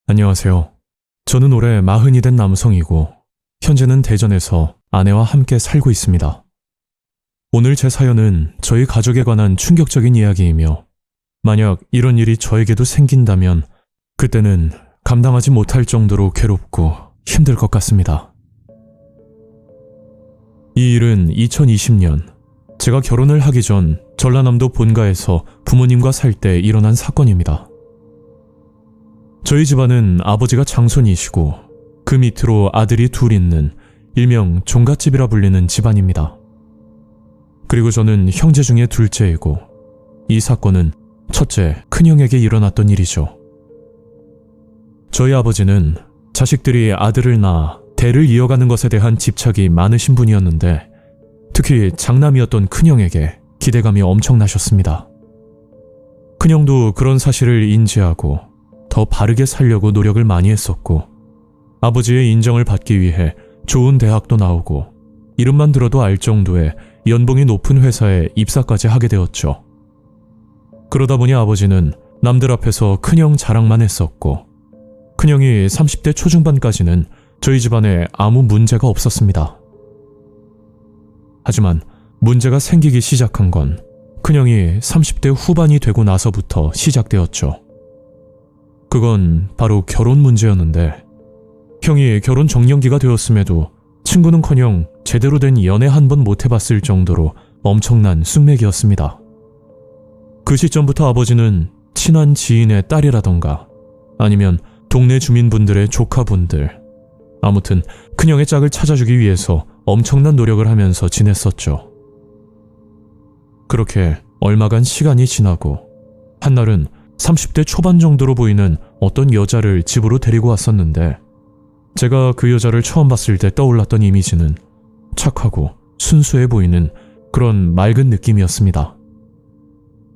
안녕하세요. 저는 올해 40이 된 남성이고 현재는 대전에서 아내와 함께 살고 있습니다. 오늘 제 사연은 저희 가족에 관한 충격적인 이야기이며 만약 이런 일이 저에게도 생긴다면 그때는 감당하지 못할 정도로 괴롭고 힘들 것 같습니다. 이 일은 2020년 제가 결혼을 하기 전 전라남도 본가에서 부모님과 살 때 일어난 사건입니다. 저희 집안은 아버지가 장손이시고 그 밑으로 아들이 둘 있는 일명 종갓집이라 불리는 집안입니다. 그리고 저는 형제 중에 둘째이고 이 사건은 첫째 큰형에게 일어났던 일이죠. 저희 아버지는 자식들이 아들을 낳아 대를 이어가는 것에 대한 집착이 많으신 분이었는데 특히 장남이었던 큰형에게 기대감이 엄청나셨습니다. 큰형도 그런 사실을 인지하고 더 바르게 살려고 노력을 많이 했었고 아버지의 인정을 받기 위해 좋은 대학도 나오고 이름만 들어도 알 정도의 연봉이 높은 회사에 입사까지 하게 되었죠. 그러다 보니 아버지는 남들 앞에서 큰형 자랑만 했었고 큰형이 30대 초중반까지는 저희 집안에 아무 문제가 없었습니다. 하지만 문제가 생기기 시작한 건 큰형이 30대 후반이 되고 나서부터 시작되었죠. 그건 바로 결혼 문제였는데 형이 결혼 정년기가 되었음에도 친구는커녕 제대로 된 연애 한 번 못 해봤을 정도로 엄청난 숙맥이었습니다. 그 시점부터 아버지는 친한 지인의 딸이라던가 아니면 동네 주민분들의 조카분들 아무튼 큰형의 짝을 찾아주기 위해서 엄청난 노력을 하면서 지냈었죠. 그렇게 얼마간 시간이 지나고 한날은 30대 초반 정도로 보이는 어떤 여자를 집으로 데리고 왔었는데 제가 그 여자를 처음 봤을 때 떠올랐던 이미지는 착하고 순수해 보이는 그런 맑은 느낌이었습니다.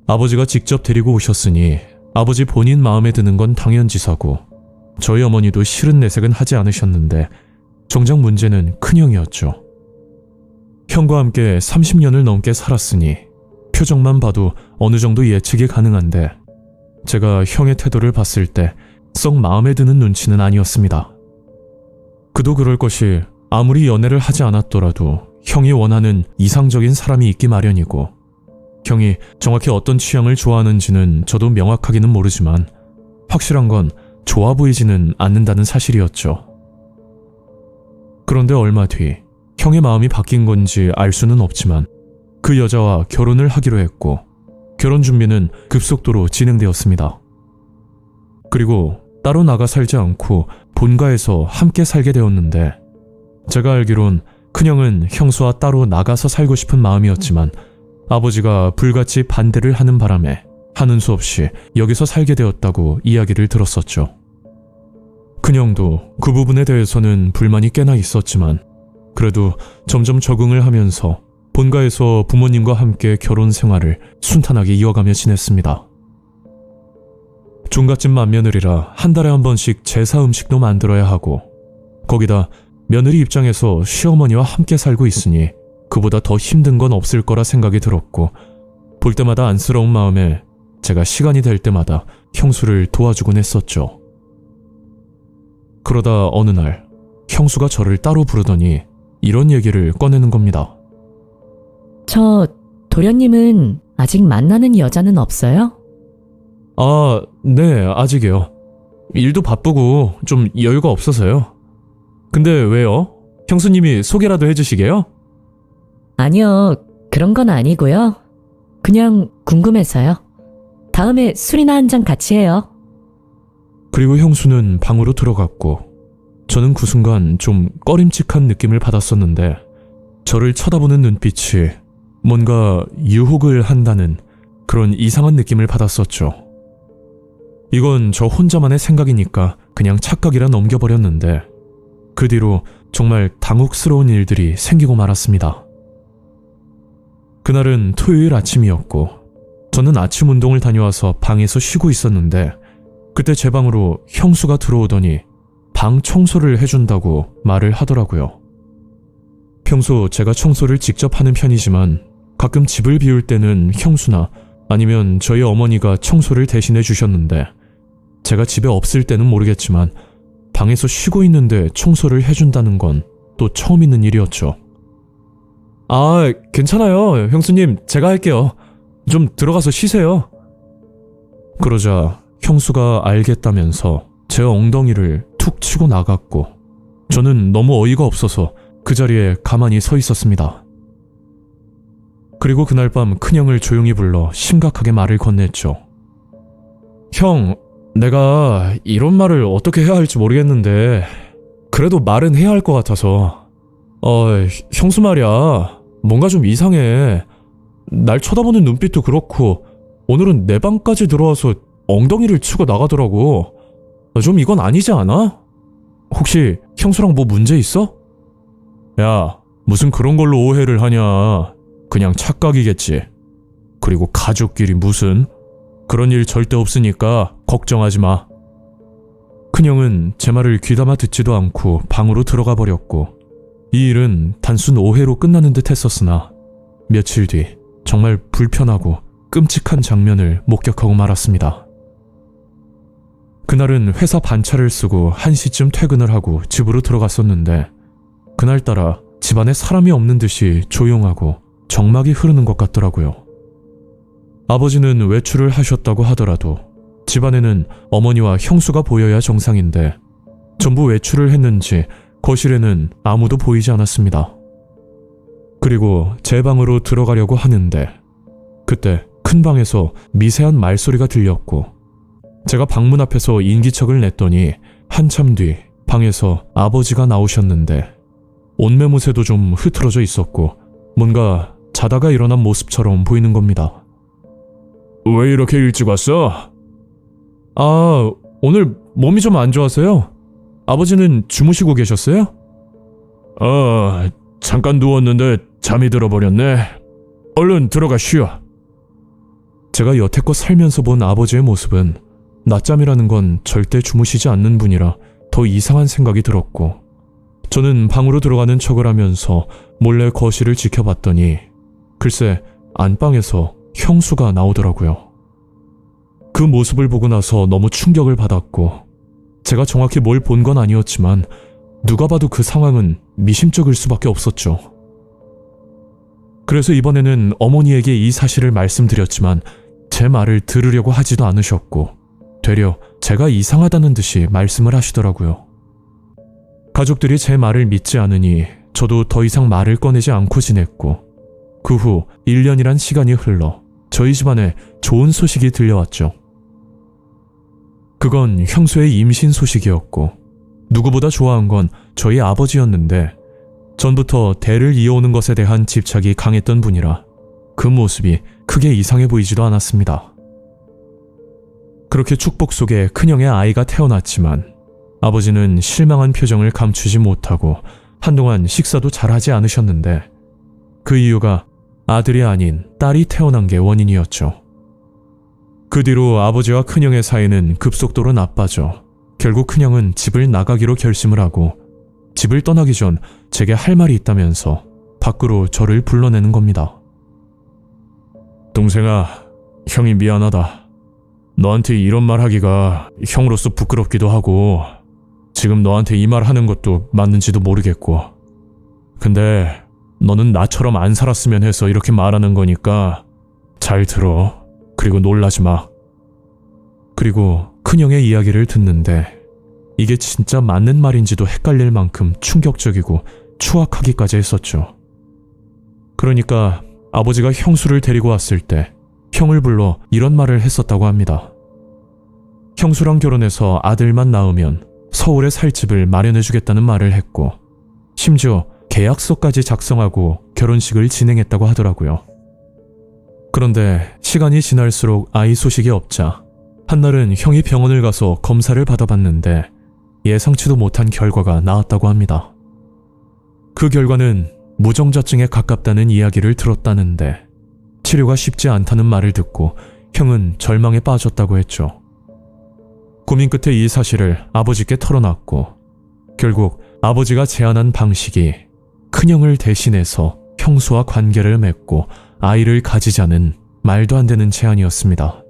아버지가 직접 데리고 오셨으니 아버지 본인 마음에 드는 건 당연지사고 저희 어머니도 싫은 내색은 하지 않으셨는데 정작 문제는 큰형이었죠. 형과 함께 30년을 넘게 살았으니 표정만 봐도 어느 정도 예측이 가능한데 제가 형의 태도를 봤을 때 썩 마음에 드는 눈치는 아니었습니다. 그도 그럴 것이 아무리 연애를 하지 않았더라도 형이 원하는 이상적인 사람이 있기 마련이고 형이 정확히 어떤 취향을 좋아하는지는 저도 명확하게는 모르지만 확실한 건 좋아 보이지는 않는다는 사실이었죠. 그런데 얼마 뒤 형의 마음이 바뀐 건지 알 수는 없지만 그 여자와 결혼을 하기로 했고 결혼 준비는 급속도로 진행되었습니다. 그리고 따로 나가 살지 않고 본가에서 함께 살게 되었는데 제가 알기론 큰형은 형수와 따로 나가서 살고 싶은 마음이었지만 아버지가 불같이 반대를 하는 바람에 하는 수 없이 여기서 살게 되었다고 이야기를 들었었죠. 큰형도 그 부분에 대해서는 불만이 꽤나 있었지만 그래도 점점 적응을 하면서 본가에서 부모님과 함께 결혼 생활을 순탄하게 이어가며 지냈습니다. 종갓집 맏며느리라 한 달에 한 번씩 제사 음식도 만들어야 하고 거기다 며느리 입장에서 시어머니와 함께 살고 있으니 그보다 더 힘든 건 없을 거라 생각이 들었고 볼 때마다 안쓰러운 마음에 제가 시간이 될 때마다 형수를 도와주곤 했었죠. 그러다 어느 날 형수가 저를 따로 부르더니 이런 얘기를 꺼내는 겁니다. 저 도련님은 아직 만나는 여자는 없어요? 아, 네, 아직이요. 일도 바쁘고 좀 여유가 없어서요. 근데 왜요? 형수님이 소개라도 해주시게요? 아니요, 그런 건 아니고요. 그냥 궁금해서요. 다음에 술이나 한 잔 같이 해요. 그리고 형수는 방으로 들어갔고 저는 그 순간 좀 꺼림칙한 느낌을 받았었는데 저를 쳐다보는 눈빛이 뭔가 유혹을 한다는 그런 이상한 느낌을 받았었죠. 이건 저 혼자만의 생각이니까 그냥 착각이라 넘겨버렸는데 그 뒤로 정말 당혹스러운 일들이 생기고 말았습니다. 그날은 토요일 아침이었고 저는 아침 운동을 다녀와서 방에서 쉬고 있었는데 그때 제 방으로 형수가 들어오더니 방 청소를 해준다고 말을 하더라고요. 평소 제가 청소를 직접 하는 편이지만 가끔 집을 비울 때는 형수나 아니면 저희 어머니가 청소를 대신해 주셨는데 제가 집에 없을 때는 모르겠지만 방에서 쉬고 있는데 청소를 해준다는 건 또 처음 있는 일이었죠. 아, 괜찮아요. 형수님, 제가 할게요. 좀 들어가서 쉬세요. 그러자 형수가 알겠다면서 제 엉덩이를 툭 치고 나갔고 저는 너무 어이가 없어서 그 자리에 가만히 서 있었습니다. 그리고 그날 밤 큰형을 조용히 불러 심각하게 말을 건넸죠. 형, 내가 이런 말을 어떻게 해야 할지 모르겠는데 그래도 말은 해야 할 것 같아서. 형수 말이야, 뭔가 좀 이상해. 날 쳐다보는 눈빛도 그렇고 오늘은 내 방까지 들어와서 엉덩이를 치고 나가더라고. 좀 이건 아니지 않아? 혹시 형수랑 뭐 문제 있어? 야, 무슨 그런 걸로 오해를 하냐. 그냥 착각이겠지. 그리고 가족끼리 무슨. 그런 일 절대 없으니까 걱정하지 마. 큰형은 제 말을 귀담아 듣지도 않고 방으로 들어가 버렸고 이 일은 단순 오해로 끝나는 듯 했었으나 며칠 뒤 정말 불편하고 끔찍한 장면을 목격하고 말았습니다. 그날은 회사 반차를 쓰고 1시쯤 퇴근을 하고 집으로 들어갔었는데 그날따라 집안에 사람이 없는 듯이 조용하고 정막이 흐르는 것 같더라고요. 아버지는 외출을 하셨다고 하더라도 집안에는 어머니와 형수가 보여야 정상인데 전부 외출을 했는지 거실에는 아무도 보이지 않았습니다. 그리고 제 방으로 들어가려고 하는데 그때 큰 방에서 미세한 말소리가 들렸고 제가 방문 앞에서 인기척을 냈더니 한참 뒤 방에서 아버지가 나오셨는데 옷매무새도 좀 흐트러져 있었고 뭔가 자다가 일어난 모습처럼 보이는 겁니다. 왜 이렇게 일찍 왔어? 오늘 몸이 좀 안 좋아서요. 아버지는 주무시고 계셨어요? 잠깐 누웠는데 잠이 들어버렸네. 얼른 들어가 쉬어. 제가 여태껏 살면서 본 아버지의 모습은 낮잠이라는 건 절대 주무시지 않는 분이라 더 이상한 생각이 들었고 저는 방으로 들어가는 척을 하면서 몰래 거실을 지켜봤더니 글쎄 안방에서 형수가 나오더라고요. 그 모습을 보고 나서 너무 충격을 받았고 제가 정확히 뭘 본 건 아니었지만 누가 봐도 그 상황은 미심쩍을 수밖에 없었죠. 그래서 이번에는 어머니에게 이 사실을 말씀드렸지만 제 말을 들으려고 하지도 않으셨고 되려 제가 이상하다는 듯이 말씀을 하시더라고요. 가족들이 제 말을 믿지 않으니 저도 더 이상 말을 꺼내지 않고 지냈고 그 후 1년이란 시간이 흘러 저희 집안에 좋은 소식이 들려왔죠. 그건 형수의 임신 소식이었고 누구보다 좋아한 건 저희 아버지였는데 전부터 대를 이어오는 것에 대한 집착이 강했던 분이라 그 모습이 크게 이상해 보이지도 않았습니다. 그렇게 축복 속에 큰형의 아이가 태어났지만 아버지는 실망한 표정을 감추지 못하고 한동안 식사도 잘하지 않으셨는데 그 이유가 아들이 아닌 딸이 태어난 게 원인이었죠. 그 뒤로 아버지와 큰형의 사이는 급속도로 나빠져 결국 큰형은 집을 나가기로 결심을 하고 집을 떠나기 전 제게 할 말이 있다면서 밖으로 저를 불러내는 겁니다. 동생아, 형이 미안하다. 너한테 이런 말 하기가 형으로서 부끄럽기도 하고 지금 너한테 이 말 하는 것도 맞는지도 모르겠고 근데 너는 나처럼 안 살았으면 해서 이렇게 말하는 거니까 잘 들어. 그리고 놀라지 마. 그리고 큰형의 이야기를 듣는데 이게 진짜 맞는 말인지도 헷갈릴 만큼 충격적이고 추악하기까지 했었죠. 그러니까 아버지가 형수를 데리고 왔을 때 형을 불러 이런 말을 했었다고 합니다. 형수랑 결혼해서 아들만 낳으면 서울에 살 집을 마련해주겠다는 말을 했고 심지어 계약서까지 작성하고 결혼식을 진행했다고 하더라고요. 그런데 시간이 지날수록 아이 소식이 없자 한날은 형이 병원을 가서 검사를 받아봤는데 예상치도 못한 결과가 나왔다고 합니다. 그 결과는 무정자증에 가깝다는 이야기를 들었다는데 치료가 쉽지 않다는 말을 듣고 형은 절망에 빠졌다고 했죠. 고민 끝에 이 사실을 아버지께 털어놨고 결국 아버지가 제안한 방식이 큰형을 대신해서 형수와 관계를 맺고 아이를 가지자는 말도 안 되는 제안이었습니다.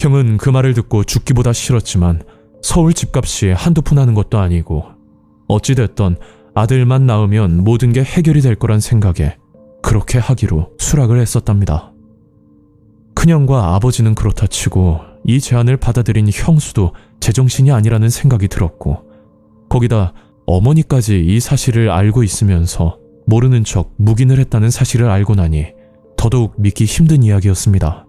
형은 그 말을 듣고 죽기보다 싫었지만 서울 집값이 한두 푼 하는 것도 아니고 어찌됐던 아들만 낳으면 모든 게 해결이 될 거란 생각에 그렇게 하기로 수락을 했었답니다. 큰형과 아버지는 그렇다 치고 이 제안을 받아들인 형수도 제정신이 아니라는 생각이 들었고 거기다 어머니까지 이 사실을 알고 있으면서 모르는 척 묵인을 했다는 사실을 알고 나니 더더욱 믿기 힘든 이야기였습니다.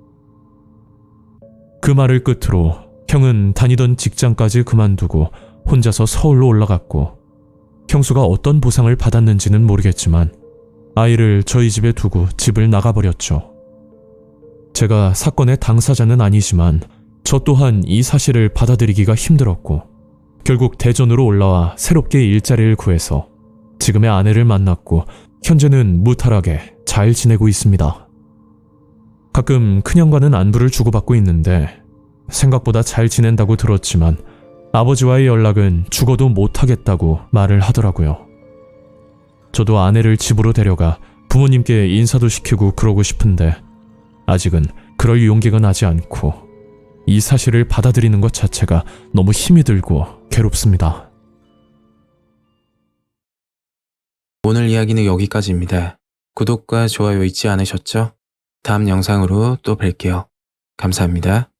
그 말을 끝으로 형은 다니던 직장까지 그만두고 혼자서 서울로 올라갔고 형수가 어떤 보상을 받았는지는 모르겠지만 아이를 저희 집에 두고 집을 나가버렸죠. 제가 사건의 당사자는 아니지만 저 또한 이 사실을 받아들이기가 힘들었고 결국 대전으로 올라와 새롭게 일자리를 구해서 지금의 아내를 만났고 현재는 무탈하게 잘 지내고 있습니다. 가끔 큰형과는 안부를 주고받고 있는데 생각보다 잘 지낸다고 들었지만 아버지와의 연락은 죽어도 못하겠다고 말을 하더라고요. 저도 아내를 집으로 데려가 부모님께 인사도 시키고 그러고 싶은데 아직은 그럴 용기가 나지 않고 이 사실을 받아들이는 것 자체가 너무 힘이 들고 괴롭습니다. 오늘 이야기는 여기까지입니다. 구독과 좋아요 잊지 않으셨죠? 다음 영상으로 또 뵐게요. 감사합니다.